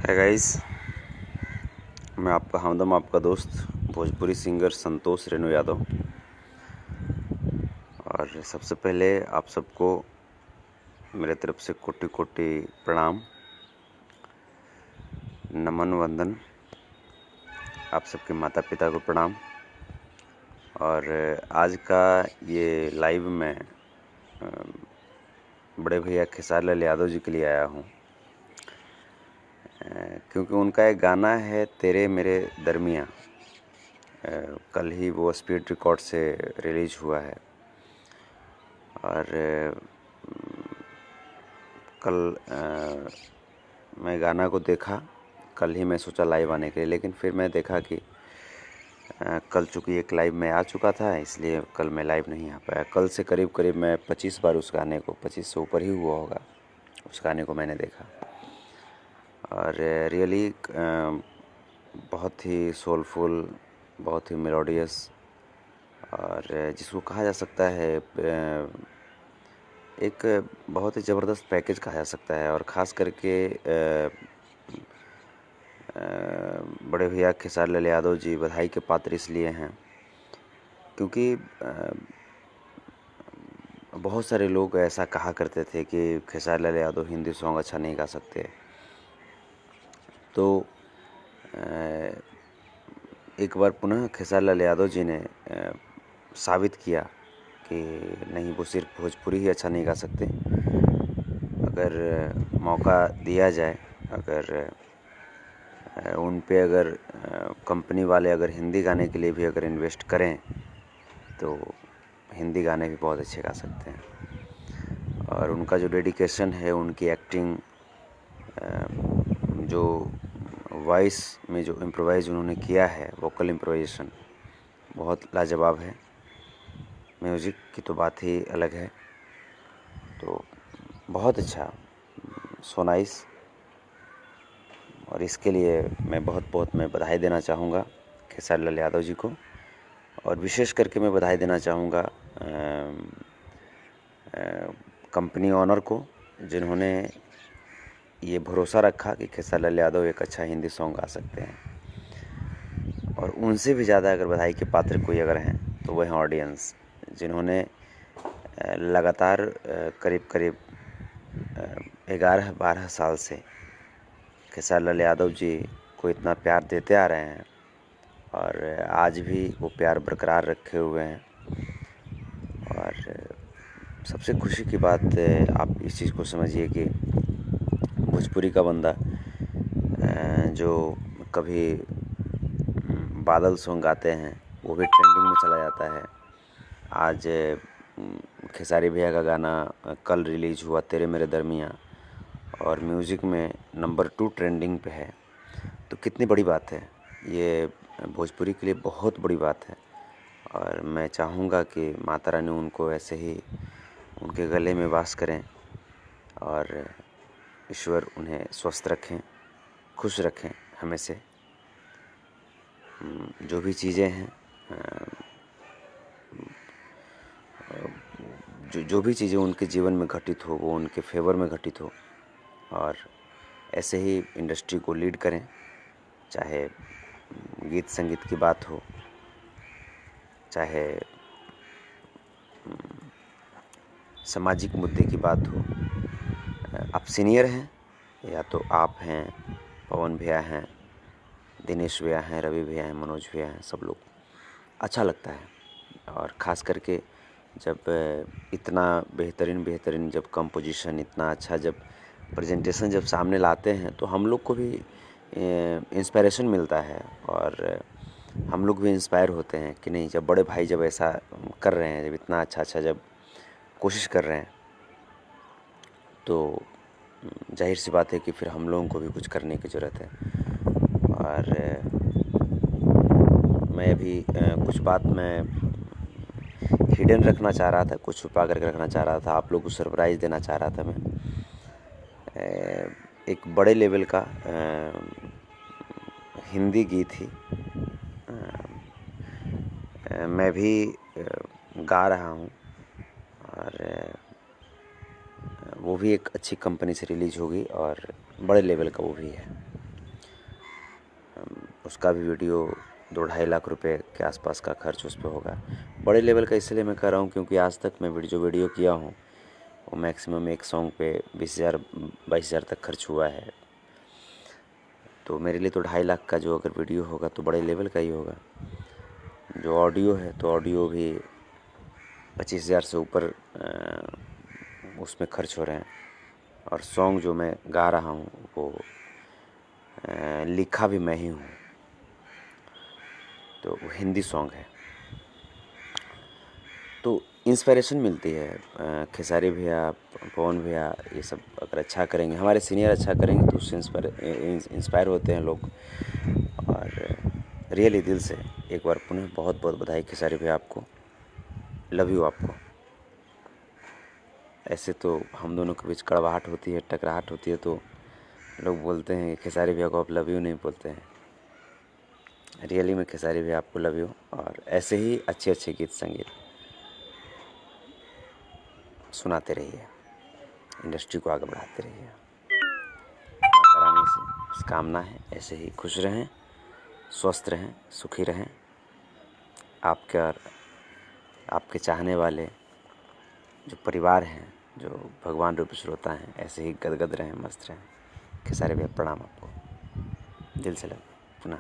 है गाइस, मैं आपका हमदम, आपका दोस्त भोजपुरी सिंगर संतोष रेणु यादव। और सबसे पहले आप सबको मेरे तरफ से कोटि कोटि प्रणाम, नमन, वंदन। आप सबके माता पिता को प्रणाम। और आज का ये लाइव में बड़े भैया खेसारी लाल यादव जी के लिए आया हूँ, क्योंकि उनका एक गाना है तेरे मेरे दरमियाँ। कल ही वो स्पीड रिकॉर्ड से रिलीज हुआ है। और कल मैं गाना को देखा, कल ही मैं सोचा लाइव आने के लिए, लेकिन फिर मैं देखा कि कल चूँकि एक लाइव में आ चुका था, इसलिए कल मैं लाइव नहीं आ पाया। कल से करीब करीब मैं 25 बार उस गाने को, 25 से ऊपर ही हुआ होगा, उस गाने को मैंने देखा। और रियली बहुत ही सोलफुल, बहुत ही मेलोडियस, और जिसको कहा जा सकता है एक बहुत ही ज़बरदस्त पैकेज कहा जा सकता है। और ख़ास करके बड़े भैया खेसारी लाल यादव जी बधाई के पात्र इसलिए हैं क्योंकि बहुत सारे लोग ऐसा कहा करते थे कि खेसारी लाल यादव हिंदी सॉन्ग अच्छा नहीं गा सकते। तो एक बार पुनः खेसारी लाल यादव जी ने साबित किया कि नहीं, वो सिर्फ भोजपुरी ही अच्छा नहीं गा सकते। अगर मौका दिया जाए, अगर उन पे अगर कंपनी वाले अगर हिंदी गाने के लिए भी अगर इन्वेस्ट करें तो हिंदी गाने भी बहुत अच्छे गा सकते हैं। और उनका जो डेडिकेशन है, उनकी एक्टिंग, जो वॉइस में जो इम्प्रोवाइज़ उन्होंने किया है, वोकल इम्प्रोवाइजेशन बहुत लाजवाब है। म्यूज़िक की तो बात ही अलग है। तो बहुत अच्छा, सो नाइस। और इसके लिए मैं बहुत मैं बधाई देना चाहूँगा खेसारी लाल यादव जी को। और विशेष करके मैं बधाई देना चाहूँगा कंपनी ऑनर को, जिन्होंने ये भरोसा रखा कि खेसारी लाल यादव एक अच्छा हिंदी सॉन्ग गा सकते हैं। और उनसे भी ज़्यादा अगर बधाई के पात्र कोई अगर हैं तो वह हैं ऑडियंस, जिन्होंने लगातार करीब करीब 11-12 साल से खेसारी लाल यादव जी को इतना प्यार देते आ रहे हैं। और आज भी वो प्यार बरकरार रखे हुए हैं। और सबसे खुशी की बात, आप इस चीज़ को समझिए कि भोजपुरी का बंदा जो कभी बादल सॉन्ग गाते हैं वो भी ट्रेंडिंग में चला जाता है। आज खेसारी भैया का गाना कल रिलीज़ हुआ, तेरे मेरे दरमियाँ, और म्यूज़िक में नंबर 2 ट्रेंडिंग पे है। तो कितनी बड़ी बात है ये, भोजपुरी के लिए बहुत बड़ी बात है। और मैं चाहूँगा कि माता रानी उनको ऐसे ही उनके गले में वास करें और ईश्वर उन्हें स्वस्थ रखें, खुश रखें हमेशा। जो भी चीज़ें हैं, जो भी चीज़ें उनके जीवन में घटित हो, वो उनके फेवर में घटित हो। और ऐसे ही इंडस्ट्री को लीड करें, चाहे गीत संगीत की बात हो, चाहे सामाजिक मुद्दे की बात हो। आप सीनियर हैं या तो आप हैं, पवन भैया हैं, दिनेश भैया हैं, रवि भैया हैं, मनोज भैया हैं, सब लोग अच्छा लगता है। और ख़ास करके जब इतना बेहतरीन जब कंपोजिशन, इतना अच्छा जब प्रेजेंटेशन जब सामने लाते हैं तो हम लोग को भी इंस्पायरेशन मिलता है। और हम लोग भी इंस्पायर होते हैं कि नहीं, जब बड़े भाई जब ऐसा कर रहे हैं, जब इतना अच्छा जब कोशिश कर रहे हैं, तो जाहिर सी बात है कि फिर हम लोगों को भी कुछ करने की ज़रूरत है। और मैं अभी कुछ बात मैं हिडन रखना चाह रहा था, कुछ छुपा करके रखना चाह रहा था, आप लोग को सरप्राइज़ देना चाह रहा था। मैं एक बड़े लेवल का हिंदी गीत ही मैं भी गा रहा हूँ। और वो भी एक अच्छी कंपनी से रिलीज़ होगी और बड़े लेवल का वो भी है। उसका भी वीडियो 2-2.5 लाख रुपए के आसपास का खर्च उस पे होगा। बड़े लेवल का इसलिए मैं कर रहा हूँ क्योंकि आज तक मैं जो वीडियो किया हूँ वो मैक्सिमम एक सॉन्ग पे 20,000 22,000 तक खर्च हुआ है। तो मेरे लिए तो 2.5 लाख का जो अगर वीडियो होगा तो बड़े लेवल का ही होगा। जो ऑडियो है तो ऑडियो भी 25,000 से ऊपर उसमें खर्च हो रहे हैं। और सॉन्ग जो मैं गा रहा हूँ वो लिखा भी मैं ही हूँ, तो वो हिंदी सॉन्ग है। तो इंस्पिरेशन मिलती है। खेसारी भैया, पवन भैया ये सब अगर अच्छा करेंगे, हमारे सीनियर अच्छा करेंगे तो उससे इंस्पायर होते हैं लोग। और रियली दिल से एक बार पुनः बहुत बहुत बधाई खेसारी भैया आपको, लव यू आपको। ऐसे तो हम दोनों के बीच कड़वाहट होती है, टकराहट होती है, तो लोग बोलते हैं खेसारी भैया को आप लव यू नहीं बोलते हैं। रियली में खेसारी भैया आपको लव यू, और ऐसे ही अच्छे अच्छे गीत संगीत सुनाते रहिए, इंडस्ट्री को आगे बढ़ाते रहिए। माता रानी से बस कामना है ऐसे ही खुश रहें, स्वस्थ रहें, सुखी रहें। आपके और आपके चाहने वाले जो परिवार हैं, जो भगवान रूपी श्रोता हैं, ऐसे ही गदगद रहें, मस्त रहें। खेसारी भैया प्रणाम आपको, दिल से लग पुनः।